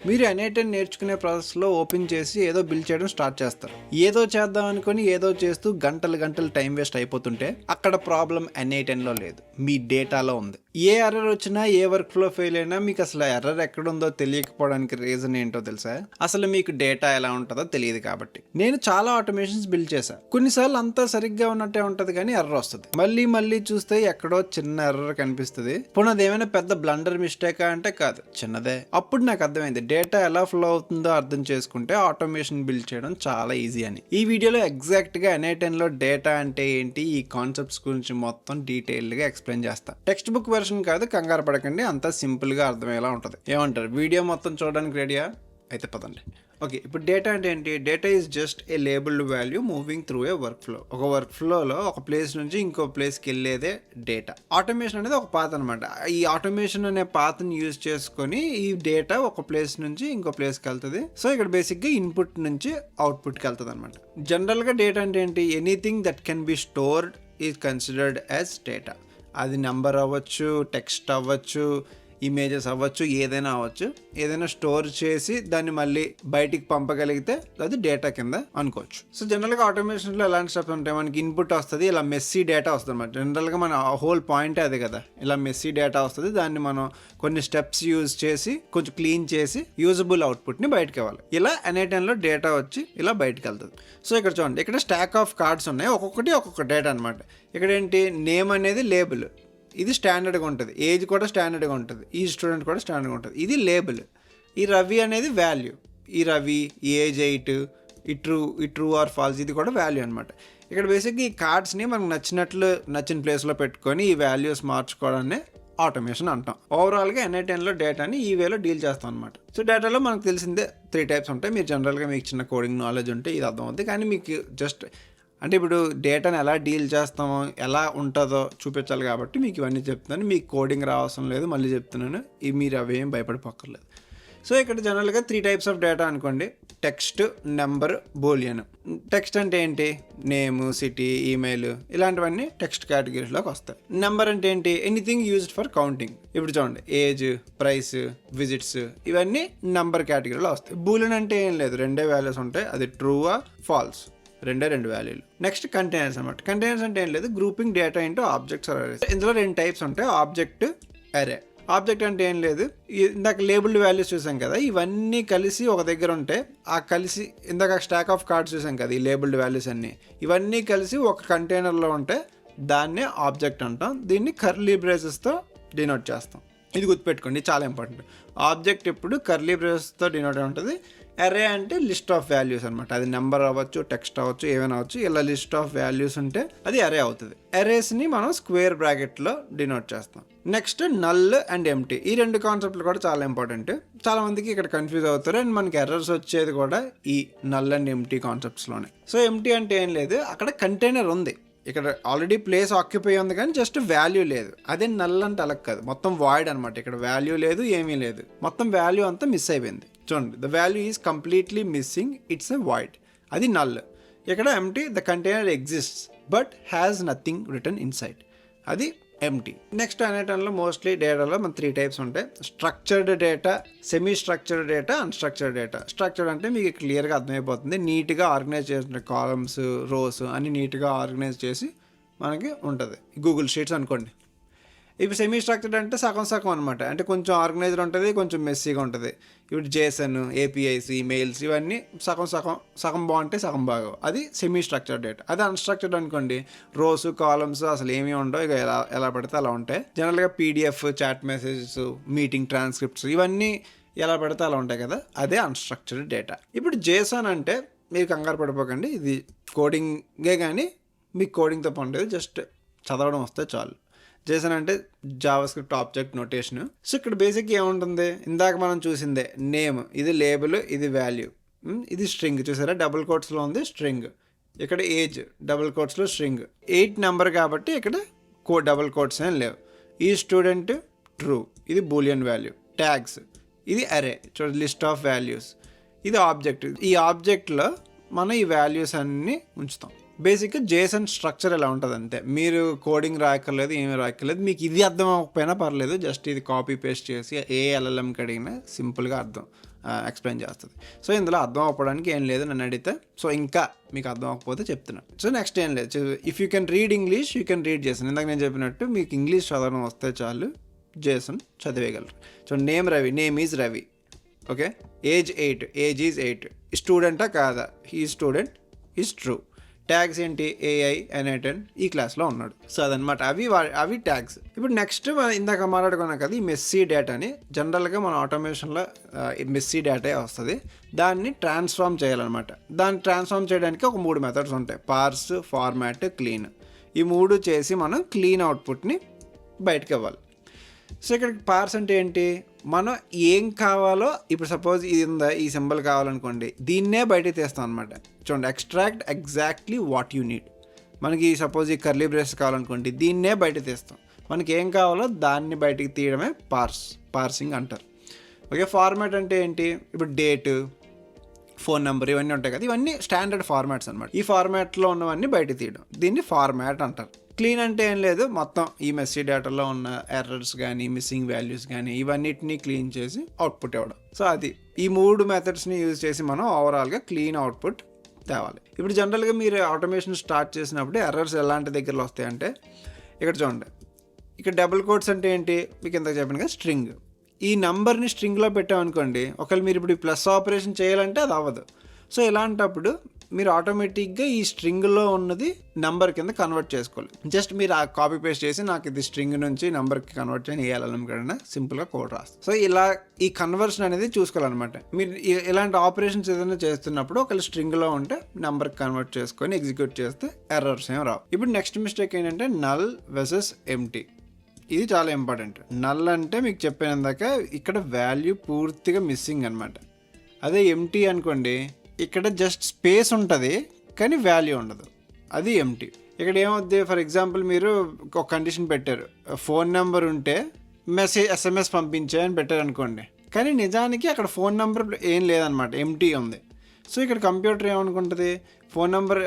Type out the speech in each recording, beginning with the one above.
మీరు N8 నేర్చుకునే ప్రాసెస్లో ఓపెన్ చేసి ఏదో బిల్డ్ చేయడం స్టార్ట్ చేస్తారు. ఏదో చేద్దాం అనుకుని ఏదో చేస్తూ గంటలు టైం వేస్ట్ అయిపోతుంటే అక్కడ ప్రాబ్లం N8లో లేదు, మీ డేటాలో ఉంది. ఏ ఎర్రర్ వచ్చినా ఏ వర్క్ ఫ్లో ఫెయిల్ అయినా మీకు అసలు ఎర్రర్ ఎక్కడుందో తెలియకపోవడానికి రీజన్ ఏంటో తెలుసా? అసలు మీకు డేటా ఎలా ఉంటుందో తెలియదు కాబట్టి. నేను చాలా ఆటోమేషన్స్ బిల్డ్ చేశాను. కొన్నిసార్లు అంతా సరిగ్గా ఉన్నట్టే ఉంటుంది కానీ ఎర్రర్ వస్తుంది. మళ్ళీ చూస్తే ఎక్కడో చిన్న ఎర్రర్ కనిపిస్తుంది. పునది ఏమైనా పెద్ద బ్లండర్ మిస్టేక్ అంటే కాదు, చిన్నదే. అప్పుడు నాకు అర్థమైంది డేటా ఎలా ఫ్లో అవుతుందో అర్థం చేసుకుంటే ఆటోమేషన్ బిల్డ్ చేయడం చాలా ఈజీ అని. ఈ వీడియోలో ఎగ్జాక్ట్ గా N8లో డేటా అంటే ఏంటి, ఈ కాన్సెప్ట్స్ గురించి మొత్తం డీటెయిల్డ్ గా ఎక్స్ప్లెయిన్ చేస్తా. టెక్స్ట్ బుక్ వెర్షన్ కాదు, కంగారు పడకండి, అంతా సింపుల్ గా అర్థమయ్యేలా ఉంటుంది. ఏమంటారు? వీడియో మొత్తం చూడడానికి రెడీయా? అయితే పదండి. ఓకే, ఇప్పుడు డేటా అంటే ఏంటి? Data is just a labelled value moving through a work flow. ఒక వర్క్ ఫ్లోలో ఒక ప్లేస్ నుంచి ఇంకో ప్లేస్కి వెళ్ళేదే డేటా. ఆటోమేషన్ అనేది ఒక పాత్ అనమాట. ఈ ఆటోమేషన్ అనే పాత్ని యూజ్ చేసుకొని ఈ డేటా ఒక ప్లేస్ నుంచి ఇంకో ప్లేస్కి వెళ్తుంది. సో ఇక్కడ బేసిక్గా ఇన్పుట్ నుంచి అవుట్పుట్కి వెళ్తుంది అనమాట. జనరల్గా డేటా అంటే ఏంటి? Anything that can be stored is considered as data. అది నెంబర్ అవ్వచ్చు, టెక్స్ట్ అవ్వచ్చు, ఇమేజెస్ అవ్వచ్చు, ఏదైనా అవ్వచ్చు. ఏదైనా స్టోర్ చేసి దాన్ని మళ్ళీ బయటికి పంపగలిగితే అది డేటా కింద అనుకోవచ్చు. సో జనరల్గా ఆటోమేషన్లో ఎలాంటి స్టెప్స్ ఉంటాయి? మనకి ఇన్పుట్ వస్తుంది, ఇలా మెస్సీ డేటా వస్తుంది అనమాట. జనరల్గా మన హోల్ పాయింటే అదే కదా, ఇలా మెస్సీ డేటా వస్తుంది. దాన్ని మనం కొన్ని స్టెప్స్ యూజ్ చేసి కొంచెం క్లీన్ చేసి యూజబుల్ అవుట్పుట్ని బయటకు ఇవ్వాలి. ఇలా N8లో డేటా వచ్చి ఇలా బయటకు వెళ్తుంది. సో ఇక్కడ చూడండి, ఇక్కడ స్టాక్ ఆఫ్ కార్డ్స్ ఉన్నాయి, ఒక్కొక్క డేటా అనమాట. ఇక్కడ ఏంటి? నేమ్ అనేది లేబుల్, ఇది స్టాండర్డ్గా ఉంటుంది. ఏజ్ కూడా స్టాండర్డ్గా ఉంటుంది. ఈ స్టూడెంట్ కూడా స్టాండర్డ్గా ఉంటుంది. ఇది లేబుల్. ఈ రవి అనేది వాల్యూ. ఈ రవి, ఈ ఏజ్ 8, ఈ ట్రూ ఆర్ ఫాల్స్, ఇది కూడా వాల్యూ అనమాట. ఇక్కడ బేసిక్గా ఈ కార్డ్స్ని మనకు నచ్చిన ప్లేస్లో పెట్టుకొని ఈ వాల్యూస్ మార్చుకోవడాన్ని ఆటోమేషన్ అంటాం. ఓవరాల్గా N8లో డేటాని ఈ వేలో డీల్ చేస్తాం అనమాట. సో డేటాలో మనకు తెలిసిందే 3 టైప్స్ ఉంటాయి. మీరు జనరల్గా మీకు చిన్న కోడింగ్ నాలెడ్జ్ ఉంటే ఇది అర్థమవుతుంది. కానీ మీకు జస్ట్ అంటే ఇప్పుడు డేటాను ఎలా డీల్ చేస్తామో, ఎలా ఉంటుందో చూపించాలి కాబట్టి మీకు ఇవన్నీ చెప్తున్నాను. మీకు కోడింగ్ రావసం లేదు, మళ్ళీ చెప్తున్నాను. ఇవి మీరు అవేం భయపడిపోక్కర్లేదు. సో ఇక్కడ జనరల్గా 3 టైప్స్ ఆఫ్ డేటా అనుకోండి. Text, number, Boolean. టెక్స్ట్ అంటే ఏంటి? నేమ్, సిటీ, ఈమెయిల్, ఇలాంటివన్నీ టెక్స్ట్ కేటగిరీలోకి వస్తాయి. నెంబర్ అంటే ఏంటి? Anything used for counting. ఇప్పుడు చూడండి, ఏజ్, ప్రైస్, విజిట్స్, ఇవన్నీ నెంబర్ కేటగిరీలో వస్తాయి. బూలియన్ అంటే ఏం లేదు, 2 వాల్యూస్ ఉంటాయి. అది ట్రూవా ఫాల్స్, 2 వాల్యూలు. నెక్స్ట్ కంటైనర్స్ అనమాట. కంటైనర్స్ అంటే ఏం లేదు, grouping data into objects or arrays. ఇందులో 2 టైప్స్ ఉంటాయి, ఆబ్జెక్ట్, అరే. ఆబ్జెక్ట్ అంటే ఏం లేదు, ఇందాక లేబుల్డ్ వాల్యూస్ చూసాం కదా, ఇవన్నీ కలిసి ఒక దగ్గర ఉంటే ఇందాక స్టాక్ ఆఫ్ కార్డ్స్ చూసాం కదా, ఈ లేబుల్డ్ వాల్యూస్ అన్నీ, ఇవన్నీ కలిసి ఒక కంటైనర్లో ఉంటే దాన్నే ఆబ్జెక్ట్ అంటాం. దీన్ని కర్లీ బ్రేసెస్తో డినోట్ చేస్తాం. ఇది గుర్తుపెట్టుకోండి, చాలా ఇంపార్టెంట్. ఆబ్జెక్ట్ ఎప్పుడు కర్లీ బ్రేసెస్తో డినోట్ ఉంటుంది. అరే అంటే లిస్ట్ ఆఫ్ వాల్యూస్ అనమాట. అది నెంబర్ అవ్వచ్చు, టెక్స్ట్ అవ్వచ్చు, ఏమైనా అవ్వచ్చు. ఇలా లిస్ట్ ఆఫ్ వాల్యూస్ ఉంటే అది అరే అవుతుంది. అరేస్ని మనం స్క్వేర్ బ్రాకెట్లో డినోట్ చేస్తాం. Next null and empty. ఈ 2 కాన్సెప్ట్లు కూడా చాలా ఇంపార్టెంట్. చాలా మందికి ఇక్కడ కన్ఫ్యూజ్ అవుతారు. అండ్ మనకి ఎర్రర్స్ వచ్చేది కూడా ఈ నల్ అండ్ ఎంటీ కాన్సెప్ట్స్లోనే. సో ఎంటీ అంటే ఏం లేదు, అక్కడ కంటైనర్ ఉంది, ఇక్కడ ఆల్రెడీ ప్లేస్ ఆక్యుపై ఉంది కానీ జస్ట్ వాల్యూ లేదు. అదే నల్ అంటే అలా కాదు, మొత్తం వాయిడ్ అనమాట. ఇక్కడ వాల్యూ లేదు, ఏమీ లేదు, మొత్తం వాల్యూ అంతా మిస్ అయిపోయింది. చూడండి, the value is completely missing, it's a void. అది నల్. ఇక్కడ empty, the container exists but has nothing return inside, అది ఎంటీ. నెక్స్ట్ N8లో మోస్ట్లీ డేటాలో మన 3 టైప్స్ ఉంటాయి. Structured data, semi structured data, unstructured data. Structured అంటే మీకు క్లియర్గా అర్థమైపోతుంది, నీట్గా ఆర్గనైజ్ చేసిన కాలమ్స్, రోస్ అన్ని నీట్గా ఆర్గనైజ్ చేసి మనకి ఉంటుంది. గూగుల్ షీట్స్ అనుకోండి. ఇప్పుడు సెమీ స్ట్రక్చర్డ్ అంటే సగం అనమాట. అంటే కొంచెం ఆర్గనైజ్డ్ ఉంటుంది, కొంచెం మెస్సీగా ఉంటుంది. ఇప్పుడు JSON, APIs, మెయిల్స్, ఇవన్నీ సగం బాగుంటాయి, సగం బాగా. అది సెమీ స్ట్రక్చర్డ్ డేటా. అది అన్స్ట్రక్చర్డ్ అనుకోండి, రోస్, కాలమ్స్ అసలు ఏమీ ఉండవు, ఇక ఎలా పడితే అలా ఉంటాయి. జనరల్గా PDF, chat messages, meeting transcripts, ఇవన్నీ ఎలా పడితే అలా ఉంటాయి కదా, అదే అన్స్ట్రక్చర్డ్ డేటా. ఇప్పుడు JSON అంటే మీరు కంగారు పడిపోకండి, ఇది కోడింగే కానీ మీకు కోడింగ్తో పని, జస్ట్ చదవడం వస్తే చాలు. JSON అంటే జావాస్క్రిప్ట్ ఆబ్జెక్ట్ నోటేషన్. సో ఇక్కడ బేసిక్గా ఏముంటుంది? ఇందాక మనం చూసిందే, నేమ్, ఇది లేబుల్, ఇది వాల్యూ, ఇది స్ట్రింగ్. చూసారా, డబుల్ కోట్స్లో ఉంది స్ట్రింగ్. ఇక్కడ ఏజ్ డబుల్ కోట్స్లో స్ట్రింగ్. 8 నెంబర్ కాబట్టి ఇక్కడ డబుల్ కోట్స్ ఏం లేవు. ఈ స్టూడెంట్ ట్రూ, ఇది బూలియన్ వాల్యూ. ట్యాగ్స్, ఇది అరే, చూడండి లిస్ట్ ఆఫ్ వాల్యూస్, ఇది ఆబ్జెక్ట్. ఈ ఆబ్జెక్ట్లో మనం ఈ వాల్యూస్ అన్నీ ఉంచుతాం. బేసిక్గా JSON స్ట్రక్చర్ ఎలా ఉంటుంది అంతే. మీరు కోడింగ్ రాయక్కర్లేదు, ఏమీ రాయక్కర్లేదు. మీకు ఇది అర్థం అవ్వకపోయినా పర్లేదు, జస్ట్ ఇది కాపీ పేస్ట్ చేసి ఏ LLMకి అడిగినా సింపుల్గా ఎక్స్ప్లెయిన్ చేస్తుంది. సో ఇందులో అర్థం అవ్వడానికి ఏం లేదు నన్ను అడిగితే. సో ఇంకా మీకు అర్థం అవ్వకపోతే చెప్తున్నాను. సో నెక్స్ట్ ఏం లేదు, if you can read English you can read JSON. ఇందాక నేను చెప్పినట్టు మీకు ఇంగ్లీష్ చదవడం వస్తే చాలు, జేసన్ చదివేయగలరు. So name Ravi, name is Ravi. Okay, age 8, age is 8. స్టూడెంటా కాదా, he student, is true. Tags ఏంటి, AI N8 ఈ క్లాస్లో ఉన్నాడు. సో అదనమాట, అవి ట్యాగ్స్. ఇప్పుడు నెక్స్ట్ ఇందాక మాట్లాడుకున్నాం కదా ఈ మెస్సీ డేటాని. జనరల్గా మన ఆటోమేషన్లో మెస్సీ డేటా వస్తుంది, దాన్ని ట్రాన్స్ఫార్మ్ చేయాలన్నమాట. దాన్ని ట్రాన్స్ఫార్మ్ చేయడానికి ఒక 3 మెథడ్స్ ఉంటాయి, పార్స్, ఫార్మాట్, క్లీన్. ఈ 3 చేసి మనం క్లీన్ అవుట్పుట్ని బయటకు ఇవ్వాలి. సో ఇక్కడ పార్స్ అంటే ఏంటి, మనం ఏం కావాలో, ఇప్పుడు సపోజ్ ఇది ఉందా, ఈ సింబల్ కావాలనుకోండి, దీన్నే బయటకు తీస్తాం అనమాట. చూడండి, extract exactly what you need. మనకి సపోజ్ ఈ కర్లీ బ్రేస్ కావాలనుకోండి, దీన్నే బయట తీస్తాం. మనకి ఏం కావాలో దాన్ని బయటికి తీయడమే పార్సింగ్ అంటారు. ఓకే, ఫార్మాట్ అంటే ఏంటి, ఇప్పుడు డేట్, ఫోన్ నెంబర్ ఇవన్నీ ఉంటాయి కదా, ఇవన్నీ స్టాండర్డ్ ఫార్మాట్స్ అనమాట. ఈ ఫార్మాట్లో ఉన్నవన్నీ బయట తీయడం, దీన్ని ఫార్మాట్ అంటారు. క్లీన్ అంటే ఏం లేదు, మొత్తం ఈ మెస్సీ డేటాలో ఉన్న ఎర్రర్స్ కానీ మిస్సింగ్ వాల్యూస్ కానీ ఇవన్నిటిని క్లీన్ చేసి అవుట్పుట్ ఇవ్వడం. సో అది ఈ 3 మెథడ్స్ని యూజ్ చేసి మనం ఓవరాల్గా క్లీన్ అవుట్పుట్ తేవాలి. ఇప్పుడు జనరల్గా మీరు ఆటోమేషన్ స్టార్ట్ చేసినప్పుడు ఎర్రర్స్ ఎలాంటి దగ్గరలో వస్తాయంటే, ఇక్కడ చూడండి, ఇక్కడ డబుల్ కోట్స్ అంటే ఏంటి, మీకు ఇంతకు చెప్పాను కదా, స్ట్రింగ్. ఈ నెంబర్ని స్ట్రింగ్లో పెట్టామనుకోండి, ఒకవేళ మీరు ఇప్పుడు ప్లస్ ఆపరేషన్ చేయాలంటే అది అవ్వదు. సో ఇలాంటప్పుడు మీరు ఆటోమేటిక్గా ఈ స్ట్రింగ్లో ఉన్నది నెంబర్ కింద కన్వర్ట్ చేసుకోవాలి. జస్ట్ మీరు ఆ కాపీ పేస్ట్ చేసి నాకు ఇది స్ట్రింగ్ నుంచి నెంబర్కి కన్వర్ట్ చేయని వేయాలనుకుంటే సింపుల్గా కోడ్ రాస్తుంది. సో ఇలా ఈ కన్వర్షన్ అనేది చూసుకోవాలన్నమాట. మీరు ఇలాంటి ఆపరేషన్స్ ఏదైనా చేస్తున్నప్పుడు ఒకవేళ స్ట్రింగ్లో ఉంటే నెంబర్కి కన్వర్ట్ చేసుకొని ఎగ్జిక్యూట్ చేస్తే ఎర్రర్స్ ఏం రావు. ఇప్పుడు నెక్స్ట్ మిస్టేక్ ఏంటంటే నల్ వెసెస్ ఎంప్టీ. ఇది చాలా ఇంపార్టెంట్. నల్ అంటే మీకు చెప్పినందాక ఇక్కడ వాల్యూ పూర్తిగా మిస్సింగ్ అనమాట. అదే ఎంప్టీ అనుకోండి, ఇక్కడ జస్ట్ స్పేస్ ఉంటుంది కానీ వాల్యూ ఉండదు, అది ఎంప్టీ. ఇక్కడ ఏమవుద్ది, ఫర్ ఎగ్జాంపుల్ మీరు ఒక కండిషన్ పెట్టారు, ఫోన్ నెంబర్ ఉంటే SMS పంపించే అని పెట్టారు అనుకోండి, కానీ నిజానికి అక్కడ ఫోన్ నెంబర్ ఏం లేదనమాట, ఎంప్టీ ఉంది. సో ఇక్కడ కంప్యూటర్ ఏమనుకుంటుంది, ఫోన్ నెంబర్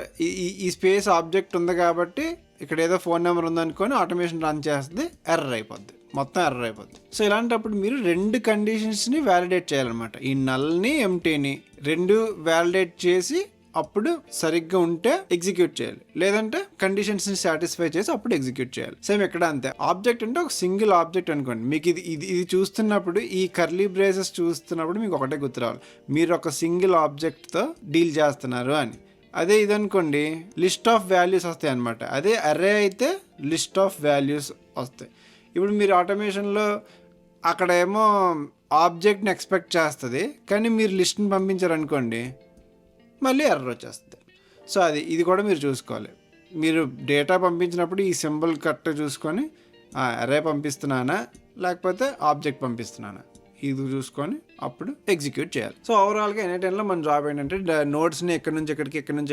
ఈ స్పేస్ ఆబ్జెక్ట్ ఉంది కాబట్టి ఇక్కడ ఏదో ఫోన్ నెంబర్ ఉందనుకొని ఆటోమేషన్ రన్ చేస్తుంది, ఎర్రర్ అయిపోద్ది, మొత్తం ఎర్రర్ అయిపోద్ది. సో ఇలాంటప్పుడు మీరు 2 కండిషన్స్ని వ్యాలిడేట్ చేయాలన్నమాట. ఈ నల్ని ఎంప్టీని 2 వ్యాలిడేట్ చేసి అప్పుడు సరిగ్గా ఉంటే ఎగ్జిక్యూట్ చేయాలి, లేదంటే కండిషన్స్ని సాటిస్ఫై చేసి అప్పుడు ఎగ్జిక్యూట్ చేయాలి. సేమ్ ఇక్కడ అంతే. ఆబ్జెక్ట్ అంటే ఒక సింగిల్ ఆబ్జెక్ట్ అనుకోండి, మీకు ఇది చూస్తున్నప్పుడు, ఈ కర్లీ బ్రేసెస్ చూస్తున్నప్పుడు మీకు ఒకటే గుర్తురావాలి, మీరు ఒక సింగిల్ ఆబ్జెక్ట్తో డీల్ చేస్తున్నారు అని. అదే ఇదనుకోండి, లిస్ట్ ఆఫ్ వాల్యూస్ వస్తాయి అనమాట. అదే అర్రే అయితే లిస్ట్ ఆఫ్ వాల్యూస్ వస్తాయి. ఇప్పుడు మీరు ఆటోమేషన్లో అక్కడ ఏమో ఆబ్జెక్ట్ని ఎక్స్పెక్ట్ చేస్తుంది, కానీ మీరు లిస్ట్ని పంపించారనుకోండి మళ్ళీ ఎర్రర్ వచ్చేస్తుంది. సో ఇది కూడా మీరు చూసుకోవాలి. మీరు డేటా పంపించినప్పుడు ఈ సింబల్ కరెక్ట్ చూసుకొని అర్రే పంపిస్తున్నానా లేకపోతే ఆబ్జెక్ట్ పంపిస్తున్నానా ఇది చూసుకొని అప్పుడు ఎగ్జిక్యూట్ చేయాలి. సో ఓవరాల్గా N8Nలో మన జాబ్ ఏంటంటే నోట్స్ని ఎక్కడి నుంచి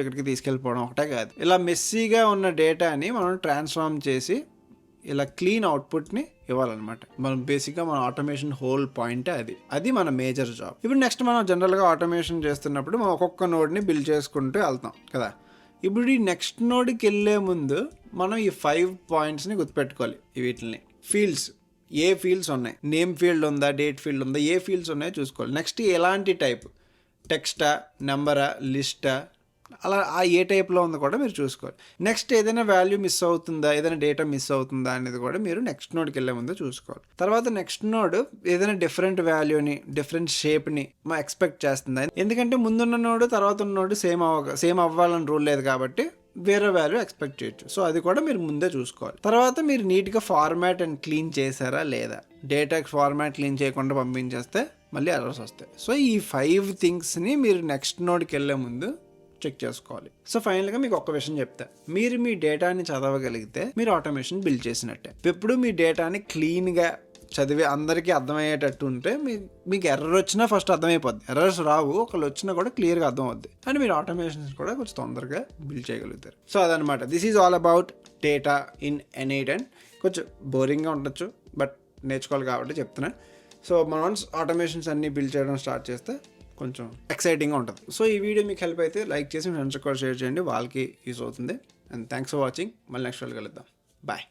ఎక్కడికి తీసుకెళ్ళిపోవడం ఒకటే కాదు, ఇలా మెస్సీగా ఉన్న డేటాని మనం ట్రాన్స్ఫార్మ్ చేసి ఇలా క్లీన్ అవుట్పుట్ని ఇవ్వాలన్నమాట. మనం బేసిక్గా మన ఆటోమేషన్ హోల్ పాయింటే అది మన మేజర్ జాబ్. ఇప్పుడు నెక్స్ట్ మనం జనరల్గా ఆటోమేషన్ చేస్తున్నప్పుడు మనం ఒక్కొక్క నోడ్ని బిల్డ్ చేసుకుంటూ వెళ్తాం కదా. ఇప్పుడు ఈ నెక్స్ట్ నోడ్కి వెళ్ళే ముందు మనం ఈ 5 పాయింట్స్ని గుర్తుపెట్టుకోవాలి. వీటిని ఫీల్డ్స్, ఏ ఫీల్డ్స్ ఉన్నాయి, నేమ్ ఫీల్డ్ ఉందా, డేట్ ఫీల్డ్ ఉందా, ఏ ఫీల్డ్స్ ఉన్నాయో చూసుకోవాలి. నెక్స్ట్ ఎలాంటి టైప్, టెక్స్టా, నెంబరా, లిస్టా, అలా ఏ టైప్లో ఉందో కూడా మీరు చూసుకోవాలి. నెక్స్ట్ ఏదైనా వాల్యూ మిస్ అవుతుందా, ఏదైనా డేటా మిస్ అవుతుందా అనేది కూడా మీరు నెక్స్ట్ నోడ్కి వెళ్ళే ముందు చూసుకోవాలి. తర్వాత నెక్స్ట్ నోడ్ ఏదైనా డిఫరెంట్ వాల్యూని, డిఫరెంట్ షేప్ని ఎక్స్పెక్ట్ చేస్తుందా, ఎందుకంటే ముందున్న నోడు తర్వాత ఉన్న నోడు సేమ్ అవ్వాలని రూల్ లేదు కాబట్టి వేరే వాల్యూ ఎక్స్పెక్ట్ చేయొచ్చు. సో అది కూడా మీరు ముందే చూసుకోవాలి. తర్వాత మీరు నీట్గా ఫార్మాట్ అండ్ క్లీన్ చేశారా లేదా, డేటా ఫార్మాట్ క్లీన్ చేయకుండా పంపించేస్తే మళ్ళీ ఎర్రర్స్ వస్తాయి. సో ఈ 5 థింగ్స్ని మీరు నెక్స్ట్ నోడ్కి వెళ్ళే ముందు చెక్ చేసుకోవాలి. సో ఫైనల్గా మీకు ఒక విషయం చెప్తా, మీరు మీ డేటాని చదవగలిగితే మీరు ఆటోమేషన్ బిల్డ్ చేసినట్టే. ఎప్పుడు మీ డేటాని క్లీన్గా చదివి అందరికీ అర్థమయ్యేటట్టు ఉంటే మీకు ఎర్రర్ వచ్చినా ఫస్ట్ అర్థమైపోద్ది, ఎర్రర్స్ రావు, ఒకళ్ళు వచ్చినా కూడా క్లియర్గా అర్థం అవుద్ది, అండ్ మీరు ఆటోమేషన్స్ కూడా కొంచెం తొందరగా బిల్డ్ చేయగలుగుతారు. సో అదనమాట, this is all about data in N8N. కొంచెం బోరింగ్గా ఉండొచ్చు, బట్ నేర్చుకోవాలి కాబట్టి చెప్తున్నా. సో మనం ఆటోమేషన్స్ అన్నీ బిల్డ్ చేయడం స్టార్ట్ చేస్తే కొంచెం ఎక్సైటింగ్గా ఉంటుంది. సో ఈ వీడియో మీకు హెల్ప్ అయితే లైక్ చేసి ఫ్రెండ్స్ కూడా షేర్ చేయండి, వాళ్ళకి యూస్ అవుతుంది. And thanks for watching. మళ్ళీ నెక్స్ట్ వాళ్ళు కలుద్దాం. బాయ్.